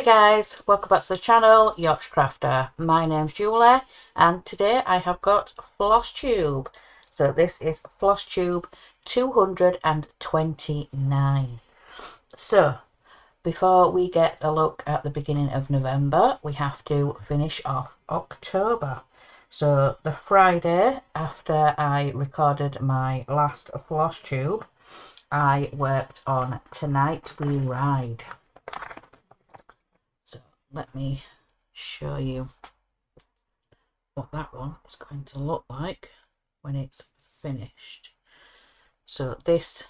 guys, welcome back to the channel, Yorkshire Crafter. My name's Julie and today I have got Flosstube. So this is Flosstube 229. So before we get a look at the beginning of November, we have to finish off October. So the Friday after I recorded my last Flosstube, I worked on Tonight We Ride. Let me show you what that one is going to look like when it's finished. So this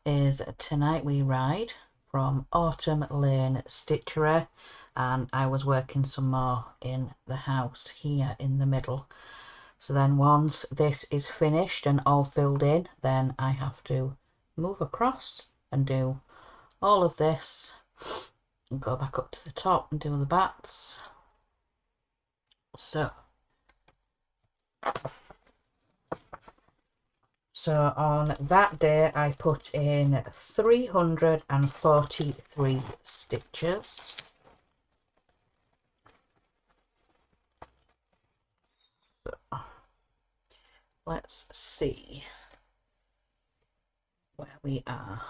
is Tonight We Ride from Autumn Lane Stitchery, and I was working some more in the house here in the middle. So then once this is finished and all filled in, then I have to move across and do all of this and go back up to the top and do the bats. So on that day I put in 343 stitches. So let's see where we are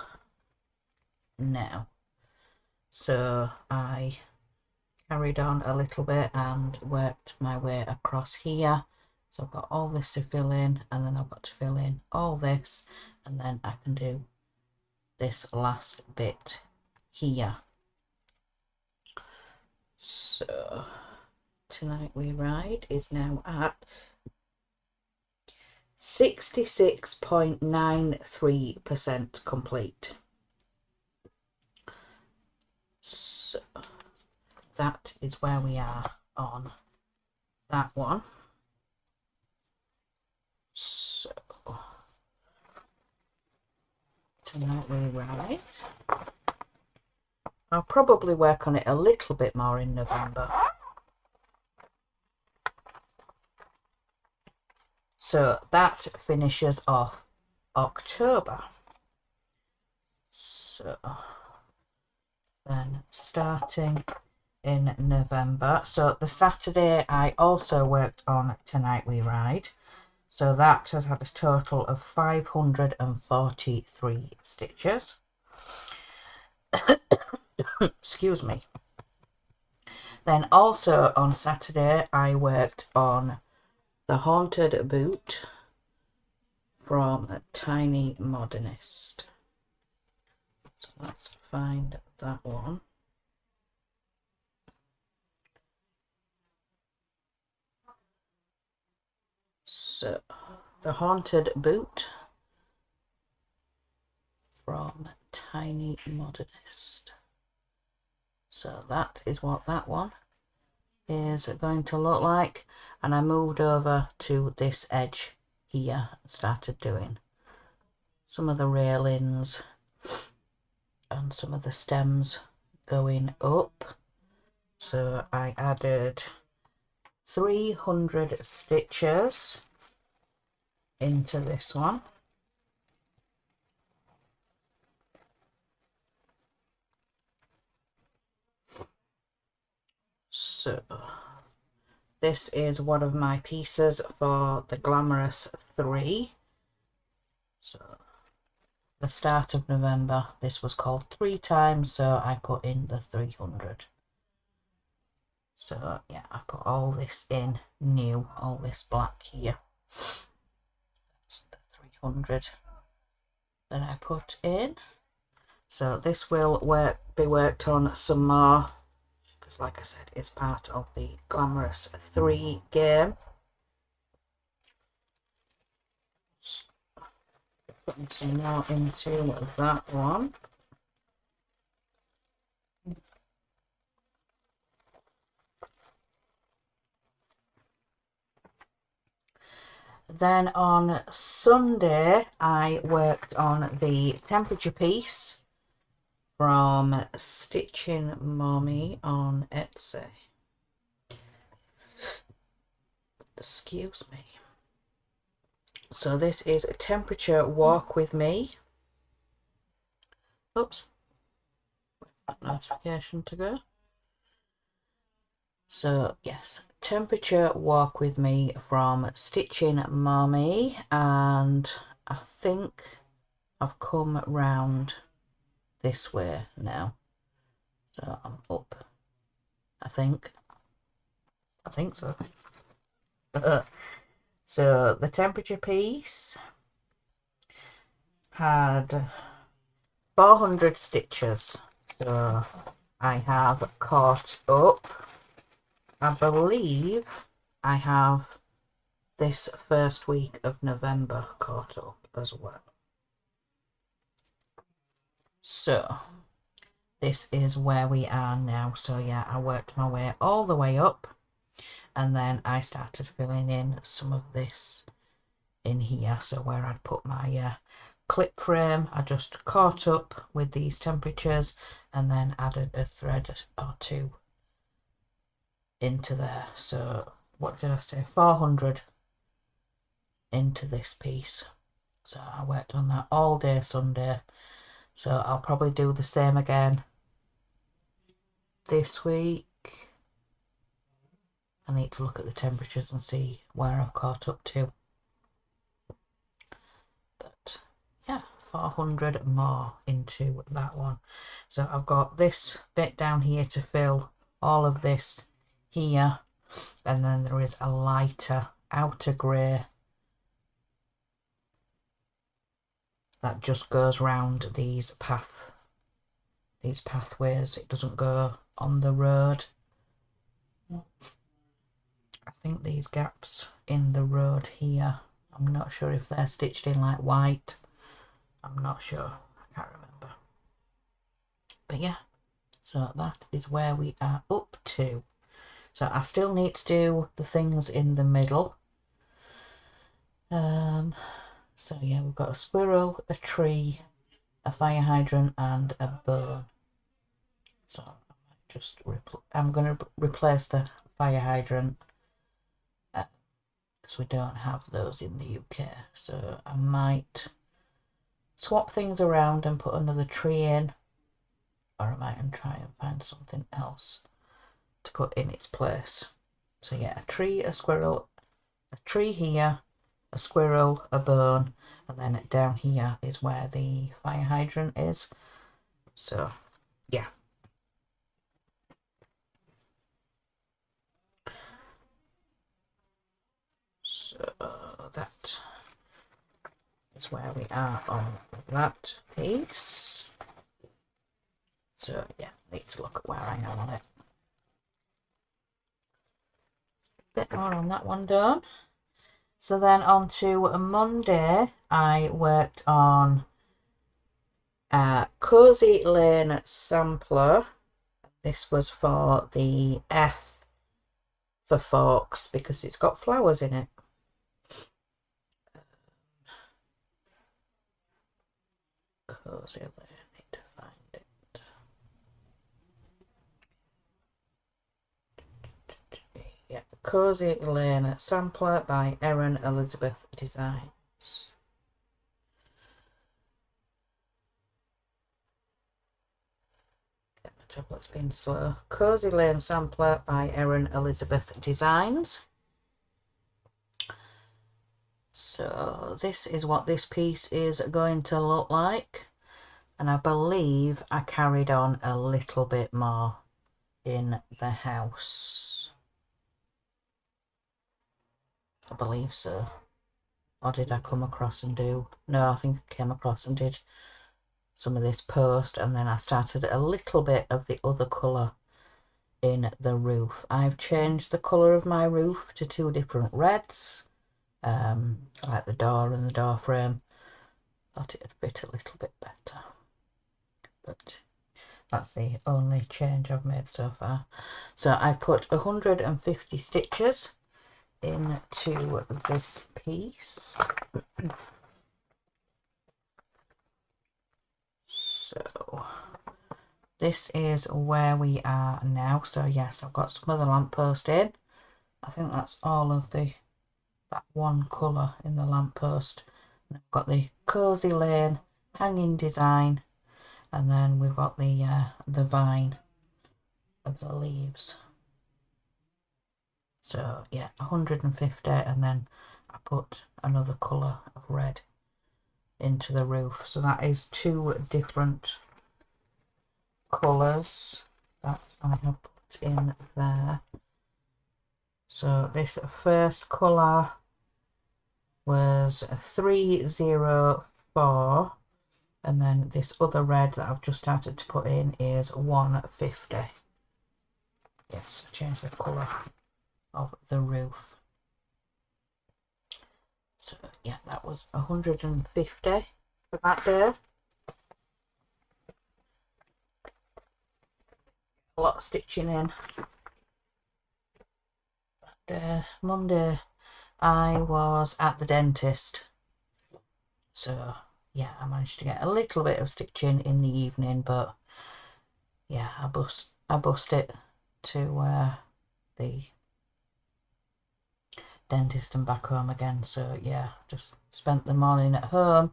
now. So I carried on a little bit and worked my way across here. So I've got all this to fill in, and then I've got to fill in all this, and then I can do this last bit here. So Tonight We Ride is now at 66.93% complete. So that is where we are on that one. So Tonight We Ride. I'll probably work on it a little bit more in November. So that finishes off October. So then starting in November, so the Saturday I also worked on Tonight We Ride, so that has had a total of 543 stitches. Excuse me. Then also on Saturday I worked on the Haunted Boot from Tiny Modernist. So let's find that one. So the Haunted Boot from Tiny Modernist. So that is what that one is going to look like, and I moved over to this edge here and started doing some of the railings and some of the stems going up. So I added 300 stitches into this one. So this is one of my pieces for the Glamorous 3. So the start of November, this was called 3 times, so I put in the 300. So yeah, I put all this in new, all this black here. That's the 300 that I put in. So this will be worked on some more, because like I said, it's part of the Glamorous 3 game. Putting some more into that one. Then on Sunday I worked on the temperature piece from Stitching Mommy on Etsy. Excuse me. So this is a temperature walk with me. Oops. Notification to go. So yes, temperature walk with me from Stitching Mommy, and I think I've come round this way now. So I'm up. I think so. So the temperature piece had 400 stitches. So I have caught up. I believe I have this first week of November caught up as well. So this is where we are now. So yeah, I worked my way all the way up, and then I started filling in some of this in here. So where I'd put my clip frame, I just caught up with these temperatures and then added a thread or two into there. So what did I say, 400 into this piece. So I worked on that all day Sunday. So I'll probably do the same again this week. I need to look at the temperatures and see where I've caught up to. But yeah, 400 more into that one. So I've got this bit down here to fill all of this here, and then there is a lighter outer grey that just goes round these pathways. It doesn't go on the road. I think these gaps in the road here, I'm not sure if they're stitched in like white. I'm not sure. I can't remember. But yeah, so that is where we are up to. So I still need to do the things in the middle. So yeah, we've got a squirrel, a tree, a fire hydrant, and a bone. So I'm going to replace the fire hydrant because we don't have those in the UK. So I might swap things around and put another tree in, or I might try and find something else to put in its place. So yeah, a tree, a squirrel, a tree here, a squirrel, a bone, and then down here is where the fire hydrant is. So yeah. So that is where we are on that piece. So yeah, need to look at where I am on it. Bit more on that one done. So then on to Monday, I worked on a Cozy Lane sampler. This was for the F for forks because it's got flowers in it. Cozy Lane, need to find it. Yeah, Cozy Lane sampler by Erin Elizabeth Designs. Tablet's been slow. Cozy Lane sampler by Erin Elizabeth Designs. So this is what this piece is going to look like, and I believe I carried on a little bit more in the house. I believe so. Or did I come across and do? No, I think I came across and did some of this post, and then I started a little bit of the other colour in the roof. I've changed the colour of my roof to two different reds, like the door and the door frame. Thought it'd fit a little bit better, but that's the only change I've made so far. So I've put 150 stitches into this piece. So this is where we are now. So yes, I've got some of the lamppost in. I think that's all of that one colour in the lamppost. And I've got the Cozy Lane hanging design, and then we've got the vine of the leaves. So yeah, 150, and then I put another colour of red into the roof. So that is 2 different colours that I have put in there. So this first colour was 304, and then this other red that I've just started to put in is 150. Yes, change the colour of the roof. So yeah, that was 150 for that day. A lot of stitching in that day. Monday I was at the dentist, so yeah, I managed to get a little bit of stitching in the evening, but yeah, I bust it to the dentist and back home again. So yeah, just spent the morning at home,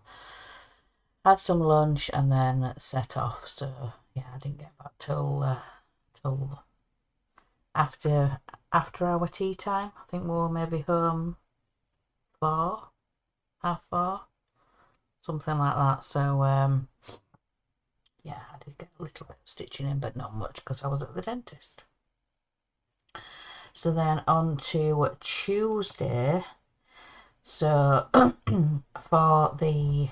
had some lunch, and then set off. So yeah, I didn't get back till after our tea time. I think we were maybe home 4, half 4, something like that. So yeah, I did get a little bit of stitching in, but not much because I was at the dentist. So then on to Tuesday. So for the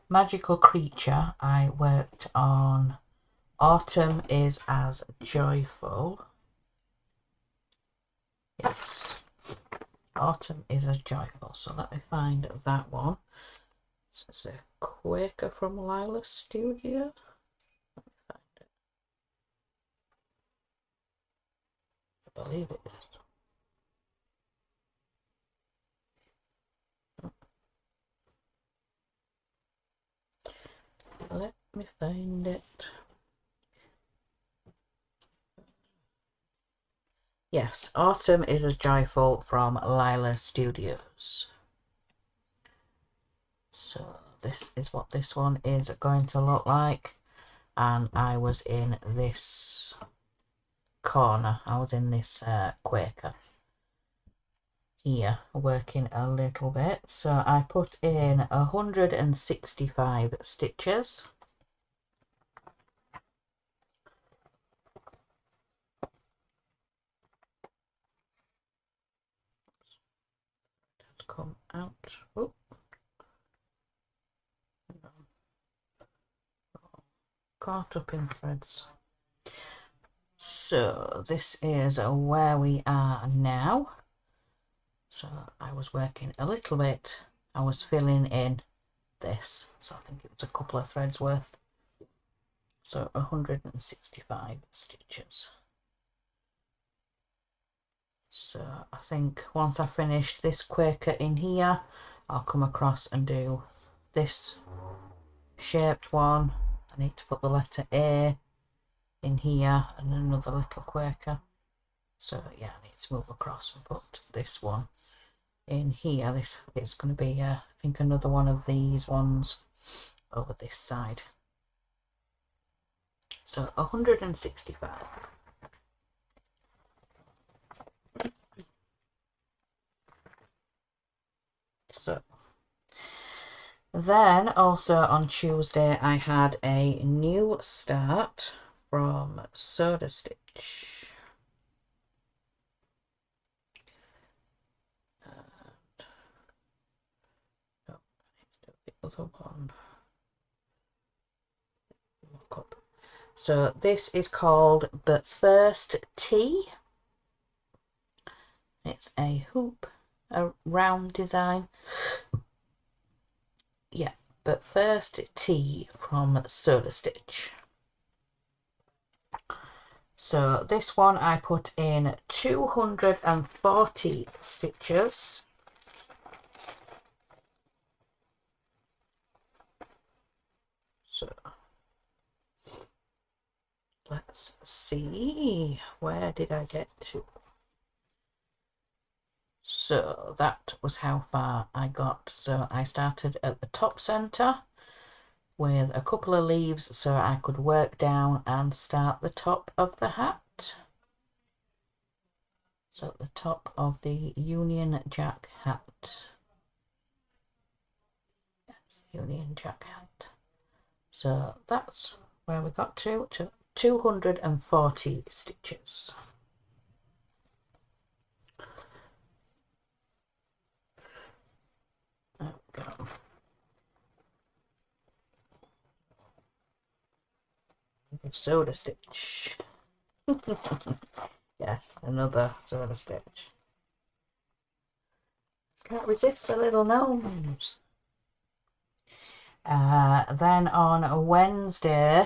magical creature, I worked on Autumn is as Joyful. Yes, Autumn is as Joyful. So let me find that one. It's a Quaker from Lila Studio. Let me find it. I believe it is. Let me find it. Yes, Autumn is as Joyful from Lila Studios. So this is what this one is going to look like. And I was in this corner. I was in this Quaker here, working a little bit. So I put in 165 stitches. Let's come out. Oh. Caught up in threads. So this is where we are now. So I was working a little bit. I was filling in this. So I think it was a couple of threads worth. So 165 stitches. So I think once I finish this Quaker in here, I'll come across and do this shaped one. I need to put the letter A in here and another little Quaker. So yeah, I need to move across and put this one in here. This is going to be I think another one of these ones over this side. So 165. So then also on Tuesday I had a new start from Soda Stitch. And, oh, I need to do the other one. Look up. So this is called But First Tea. It's a hoop, a round design. Yeah, But First Tea from Soda Stitch. So this one I put in 240 stitches. So let's see, where did I get to? So that was how far I got. So I started at the top center with a couple of leaves so I could work down and start the top of the hat. So at the top of the Union Jack hat. Yes, Union Jack hat. So that's where we got to 240 stitches. There we go. Soda stitch. Yes, another soda stitch. Can't resist the little gnomes. Then on Wednesday,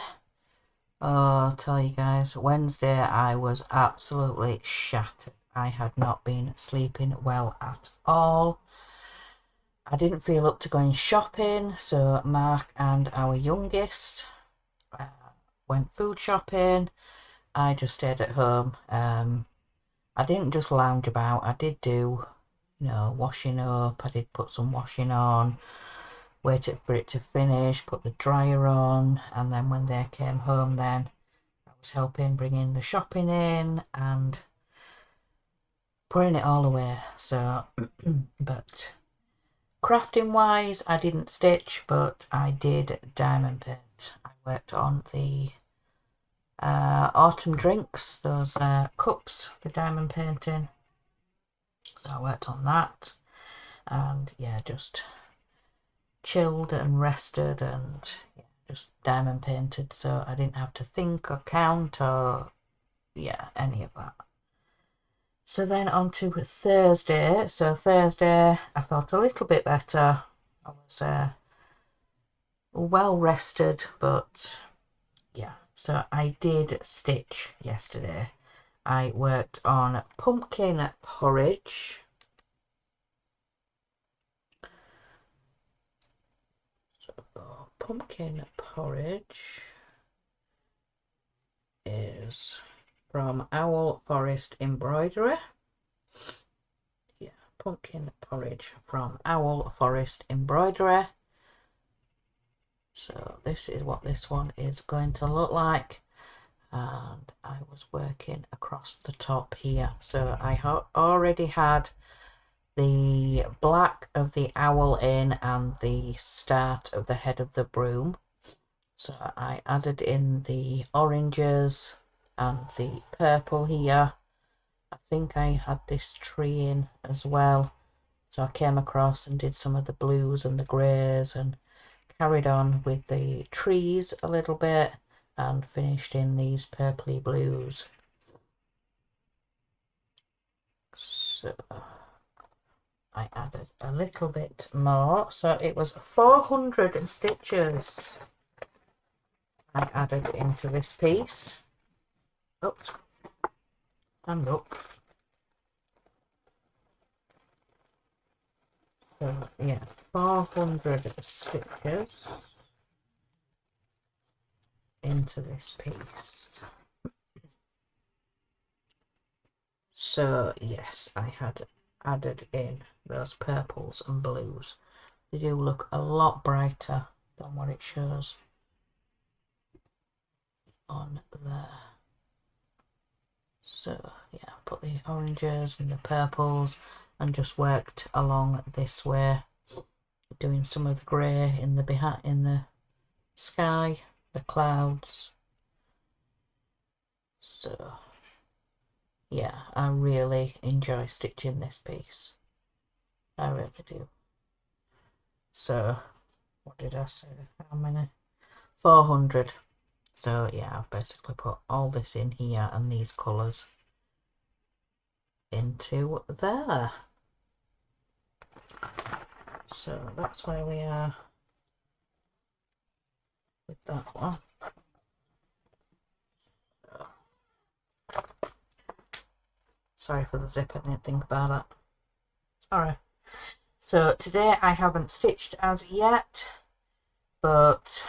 I'll tell you guys, Wednesday I was absolutely shattered. I had not been sleeping well at all. I didn't feel up to going shopping, so Mark and our youngest went food shopping. I just stayed at home. I didn't just lounge about. I did do, you know, washing up. I did put some washing on, waited for it to finish, put the dryer on, and then when they came home then I was helping bringing the shopping in and putting it all away. So, but crafting wise, I didn't stitch, but I did diamond paint. I worked on the autumn drinks, those cups, the diamond painting. So I worked on that, and yeah, just chilled and rested, and yeah, just diamond painted, so I didn't have to think or count or yeah, any of that. So then on to Thursday. So Thursday I felt a little bit better. I was well rested, but yeah, so I did stitch yesterday. I worked on pumpkin porridge. So pumpkin porridge is from Owl Forest Embroidery. Yeah, pumpkin porridge from Owl Forest Embroidery. So this is what this one is going to look like. And I was working across the top here. So I already had the black of the owl in and the start of the head of the broom. So I added in the oranges and the purple here. I think I had this tree in as well. So I came across and did some of the blues and the greys and carried on with the trees a little bit and finished in these purpley blues. So I added a little bit more. So it was 400 stitches I added into this piece. Oops. Stand up. So yeah, 400 stitches into this piece. So yes, I had added in those purples and blues. They do look a lot brighter than what it shows on there. So yeah, put the oranges and the purples and just worked along this way, doing some of the grey in the sky, the clouds. So yeah, I really enjoy stitching this piece. I really do. So what did I say? How many? 400. So yeah, I've basically put all this in here and these colours into there. So that's where we are with that one. Sorry for the zip, I didn't think about that. Alright, so today I haven't stitched as yet, but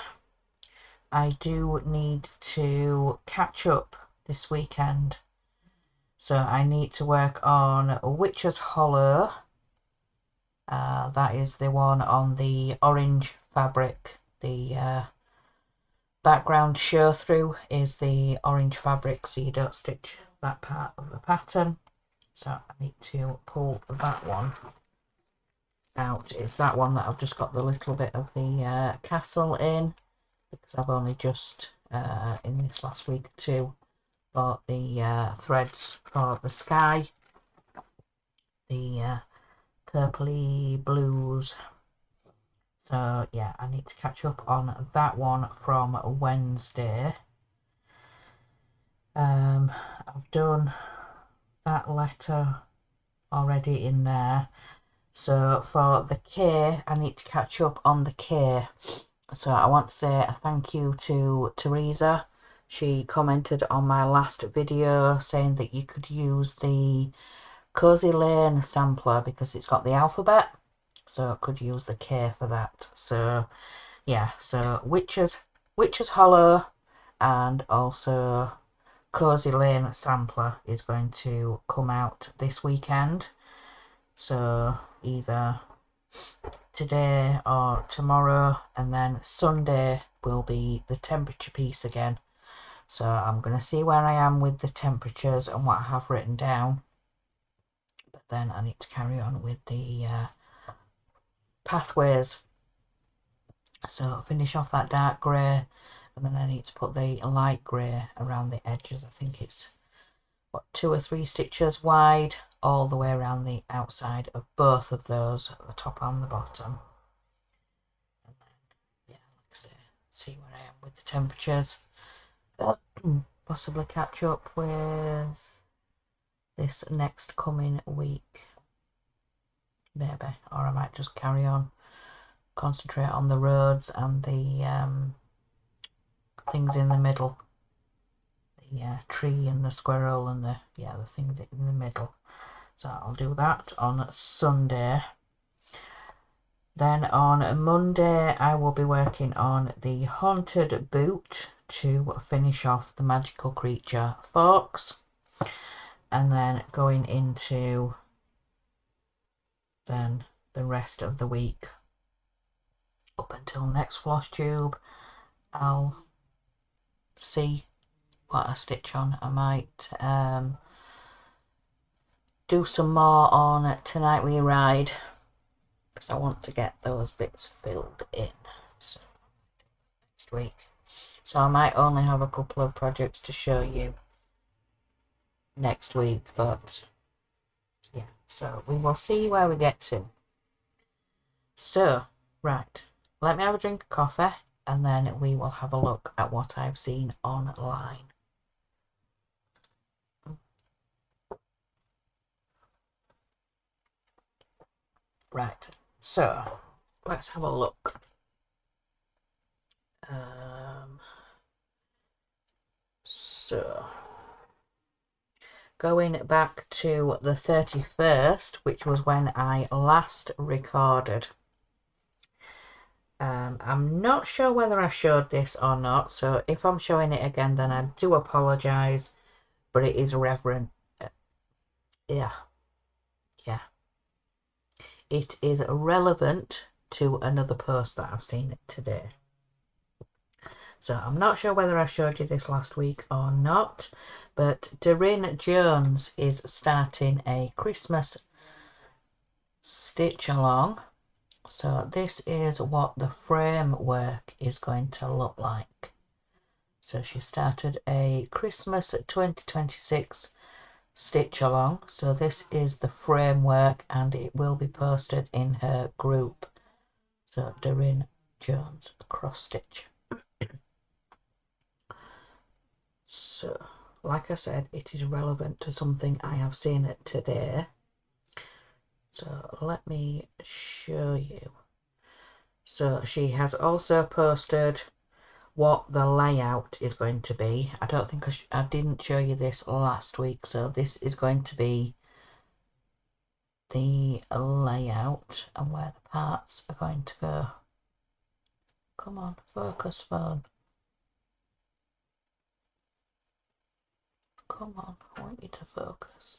I do need to catch up this weekend. So I need to work on Witch's Hollow. That is the one on the orange fabric. The background show through is the orange fabric, so you don't stitch that part of the pattern. So I need to pull that one out. It's that one that I've just got the little bit of the castle in, because I've only just in this last week or two bought the threads for the sky, the purpley blues. So yeah, I need to catch up on that one from Wednesday. I've done that letter already in there. So for the K, I need to catch up on the K. So I want to say a thank you to Teresa. She commented on my last video saying that you could use the Cozy Lane sampler because it's got the alphabet. So I could use the K for that. So yeah, so Witch's Hollow and also Cozy Lane sampler is going to come out this weekend. So either today or tomorrow, and then Sunday will be the temperature piece again. So I'm going to see where I am with the temperatures and what I have written down, but then I need to carry on with the pathways. So finish off that dark grey, and then I need to put the light grey around the edges. I think it's what, 2 or 3 stitches wide all the way around the outside of both of those, at the top and the bottom. And then yeah, like I say, see where I am with the temperatures. Possibly catch up with this next coming week, maybe, or I might just carry on, concentrate on the roads and the things in the middle, the tree and the squirrel and the things in the middle. So I'll do that on Sunday. Then on Monday I will be working on the Haunted Boot to finish off the Magical Creature Forks, and then going into then the rest of the week up until next Flosstube, I'll see what I stitch on. I might do some more on Tonight We Ride, because I want to get those bits filled in. So next week. So I might only have a couple of projects to show you next week, but yeah, so we will see where we get to. So, right, let me have a drink of coffee and then we will have a look at what I've seen online. Right, so let's have a look. So going back to the 31st, which was when I last recorded. I'm not sure whether I showed this or not, so if I'm showing it again, then I do apologise, but it is relevant. Yeah. It is relevant to another post that I've seen today. So I'm not sure whether I showed you this last week or not, but Doreen Jones is starting a Christmas stitch along. So this is what the framework is going to look like. So she started a Christmas 2026 stitch along. So this is the framework and it will be posted in her group. So Doreen Jones cross stitch. So like I said, it is relevant to something I have seen it today. So let me show you. So she has also posted what the layout is going to be. I don't think I didn't show you this last week, so this is going to be the layout and where the parts are going to go. Come on, focus phone. Come on, I want you to focus.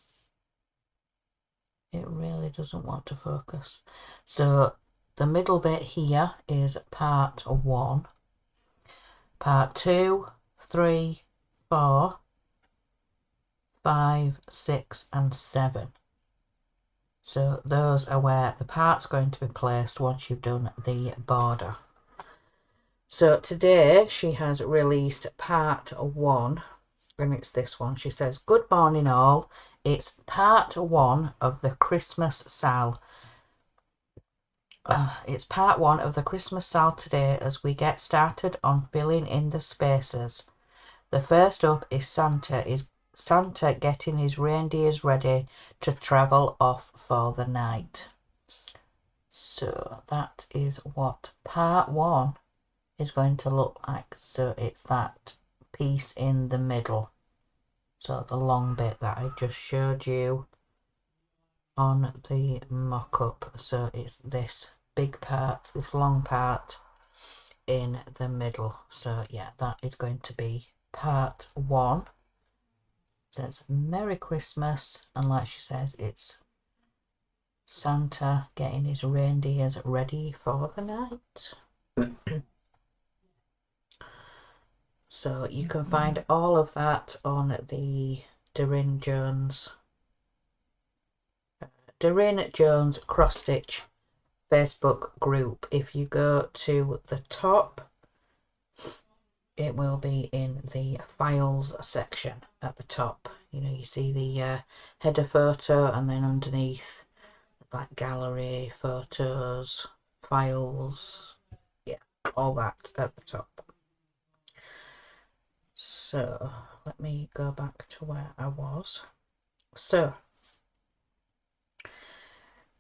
It really doesn't want to focus. So the middle bit here is part 1. Part 2, 3, 4, 5, 6 and 7. So those are where the part's going to be placed once you've done the border. So today she has released part 1, and it's this one. She says, "Good morning all. It's part 1 of the Christmas Sal. It's part 1 of the Christmas Sal today as we get started on filling in the spaces. The first up is Santa getting his reindeers ready to travel off for the night." So that is what part 1 is going to look like. So it's that piece in the middle. So the long bit that I just showed you on the mock-up. So it's this big part, this long part in the middle. So yeah, that is going to be part 1. So it's Merry Christmas, and like she says, it's Santa getting his reindeers ready for the night. So you can find all of that on the Doreen Jones cross stitch Facebook group. If you go to the top, it will be in the files section at the top. You know, you see the header photo, and then underneath, like gallery, photos, files, yeah, all that at the top. So let me go back to where I was. So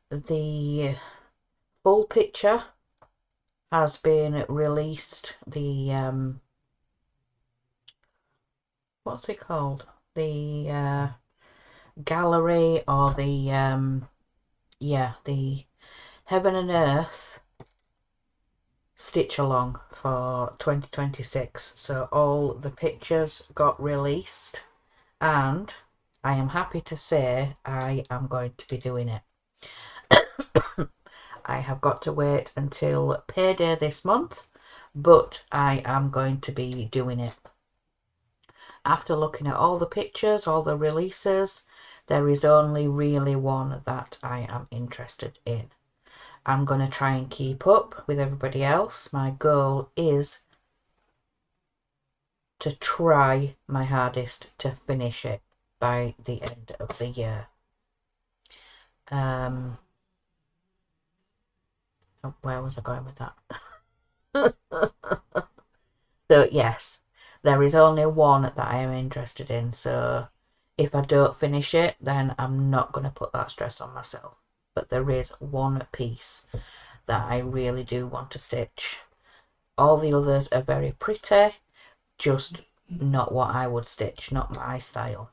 the full picture has been released. The what's it called? The gallery, or the the Heaven and Earth stitch along for 2026. So all the pictures got released, and I am happy to say I am going to be doing it. I have got to wait until payday this month, but I am going to be doing it. After looking at all the pictures, all the releases, there is only really one that I am interested in. I'm going to try and keep up with everybody else. My goal is to try my hardest to finish it by the end of the year. Where was I going with that? So yes, there is only one that I am interested in. So if I don't finish it, then I'm not going to put that stress on myself. But there is one piece that I really do want to stitch. All the others are very pretty, just not what I would stitch, not my style.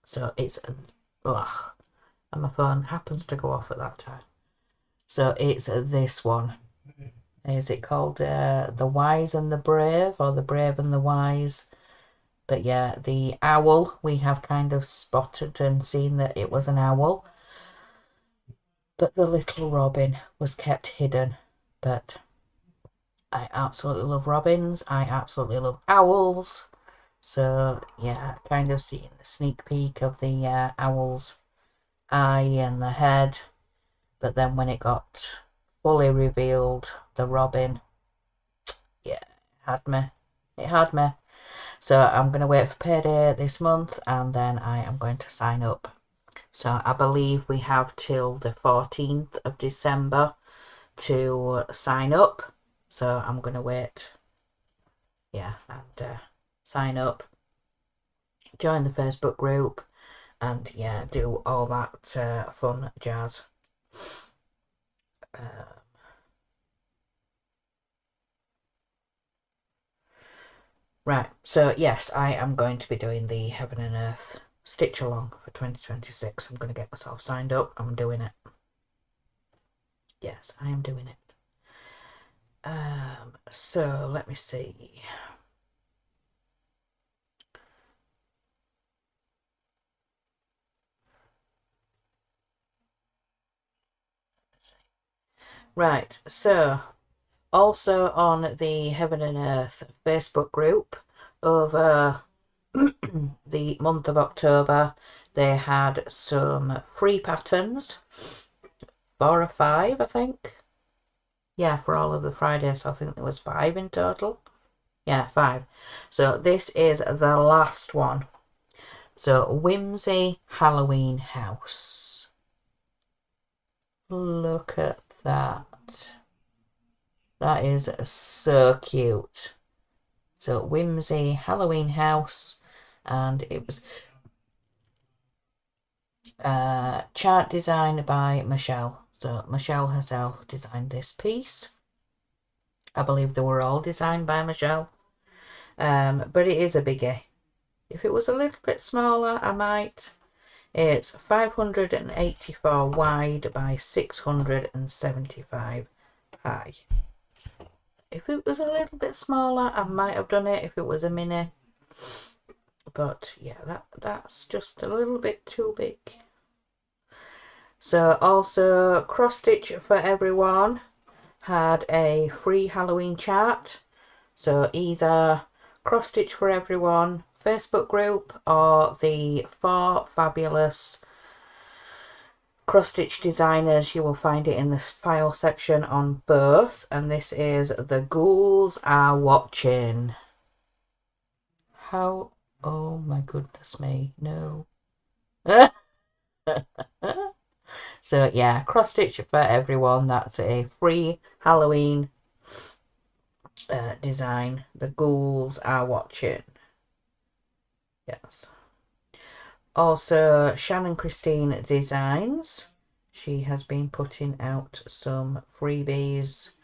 So it's, ugh, and my phone happens to go off at that time. So it's this one. Is it called The Wise and the Brave, or The Brave and the Wise? But yeah, the owl, we have kind of spotted and seen that it was an owl. But the little robin was kept hidden. But I absolutely love robins. I absolutely love owls. So yeah, kind of seeing the sneak peek of the owl's eye and the head. But then when it got fully revealed, the robin, yeah, it had me. So I'm going to wait for payday this month, and then I am going to sign up. So I believe we have till the 14th of December to sign up. So I'm going to wait, yeah, and sign up, join the Facebook group, and yeah, do all that fun jazz. Right, so yes, I am going to be doing the Heaven and Earth stitch along for 2026. I'm going to get myself signed up. I'm doing it. Yes, I am doing it. So let me see. Right, so also on the Heaven and Earth Facebook group, over the month of October, they had some free patterns, 4 or 5, I think. Yeah, for all of the Fridays, I think there was 5 in total. Yeah, 5. So this is the last one. So Whimsy Halloween House. Look at that. That is so cute. So Whimsy Halloween House, and it was chart designed by Michelle. So Michelle herself designed this piece. I believe they were all designed by Michelle. But it is a biggie. If it was a little bit smaller, I might. It's 584 wide by 675 high. If it was a little bit smaller, I might have done it if it was a mini. But yeah, that's just a little bit too big. So also Cross Stitch for Everyone had a free Halloween chart. So either Cross Stitch for Everyone Facebook group or the 4 fabulous cross stitch designers, you will find it in the file section on both. And this is The Ghouls Are Watching. How? Oh my goodness me, no. So yeah, cross stitch for everyone. That's a free Halloween design. The Ghouls Are Watching. Yes. Also, Shannon Christine Designs. She has been putting out some freebies.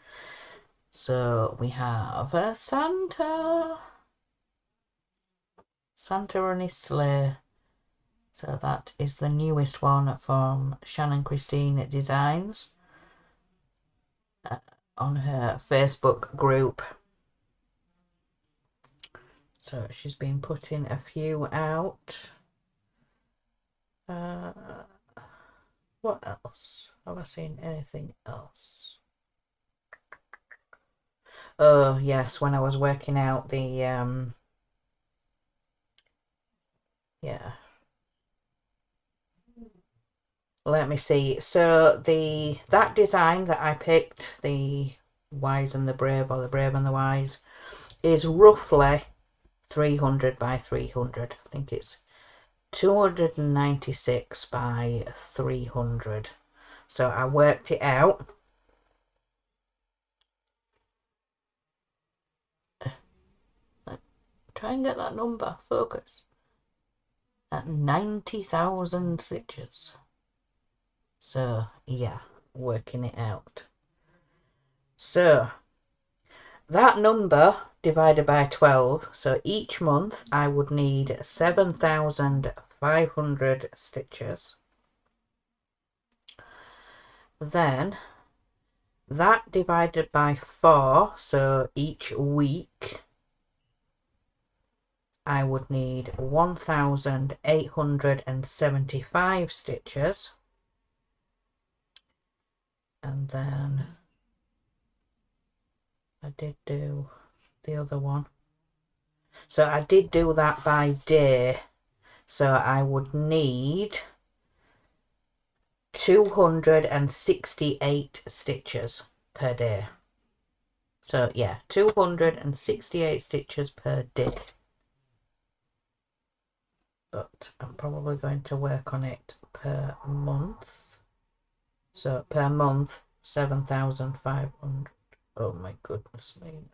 So we have a Santa and his sleigh. So that is the newest one from Shannon Christine Designs on her Facebook group. So she's been putting a few out. What else? Have I seen anything else? Oh yes, when I was working out the yeah. Let me see. So that design that I picked, the Wise and the Brave, or the Brave and the Wise, is roughly 300 by 300. I think it's 296 by 300. So I worked it out. Try and get that number, focus. At 90,000 stitches. So yeah, working it out. So that number divided by 12, so each month I would need 7,500 stitches. Then that divided by 4, so each week I would need 1,875 stitches. And then I did do the other one. So I did do that by day. So I would need 268 stitches per day. So yeah, 268 stitches per day. But I'm probably going to work on it per month. So per month, 7,500. Oh my goodness me.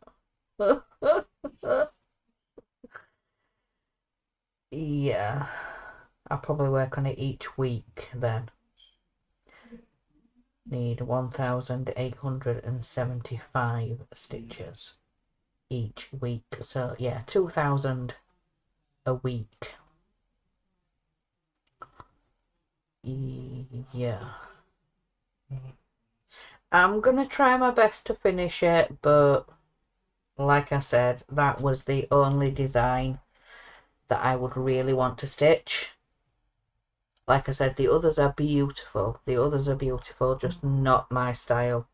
Yeah, I'll probably work on it each week then. Need 1,875 stitches each week. So yeah, 2,000 a week. Yeah. I'm gonna try my best to finish it, but like I said, that was the only design that I would really want to stitch. Like I said, the others are beautiful. The others are beautiful, just not my style.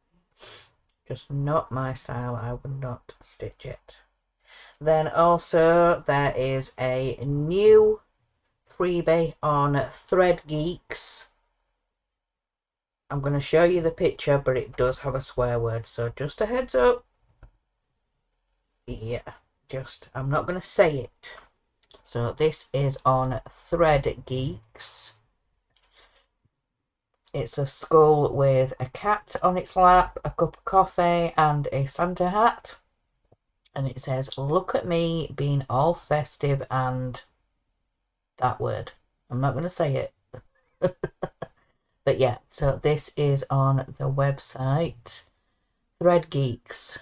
Just not my style. I would not stitch it. Then also there is a new freebie on Thread Geeks. I'm going to show you the picture, but it does have a swear word, so just a heads up. Yeah, I'm not going to say it. So this is on Thread Geeks. It's a skull with a cat on its lap, a cup of coffee, and a Santa hat. And it says, "Look at me being all festive," and that word. I'm not going to say it. But yeah, so this is on the website Thread Geeks.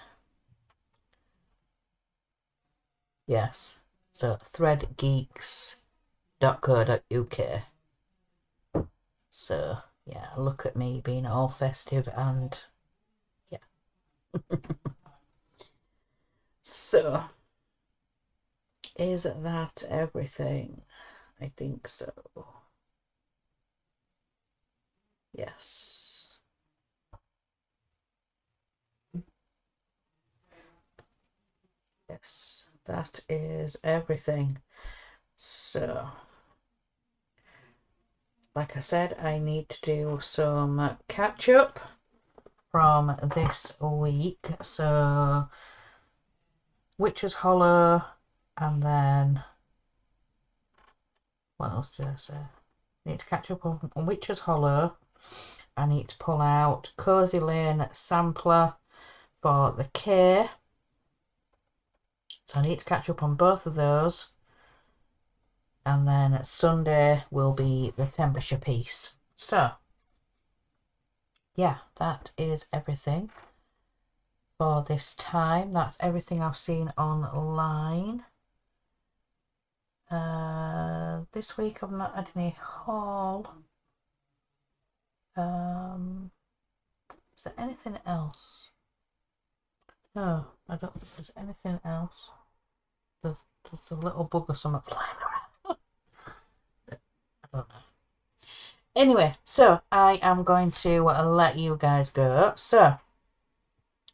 Yes, so threadgeeks.co.uk. So yeah, look at me being all festive, and yeah. So is that everything? I think so. Yes. Yes, that is everything. So, like I said, I need to do some catch up from this week. So, Witch's Hollow, and then what else did I say? I need to catch up on Witch's Hollow. I need to pull out Cozy Lane sampler for the K. So I need to catch up on both of those. And then Sunday will be the temperature piece. So, yeah, that is everything for this time. That's everything I've seen online. This week I've not had any haul. Is there anything else? No, I don't think there's anything else. There's a little bug or something flying around. I don't know. Anyway, so I am going to let you guys go. So,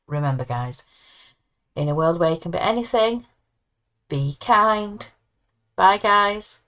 remember guys, in a world where you can be anything, be kind. Bye guys.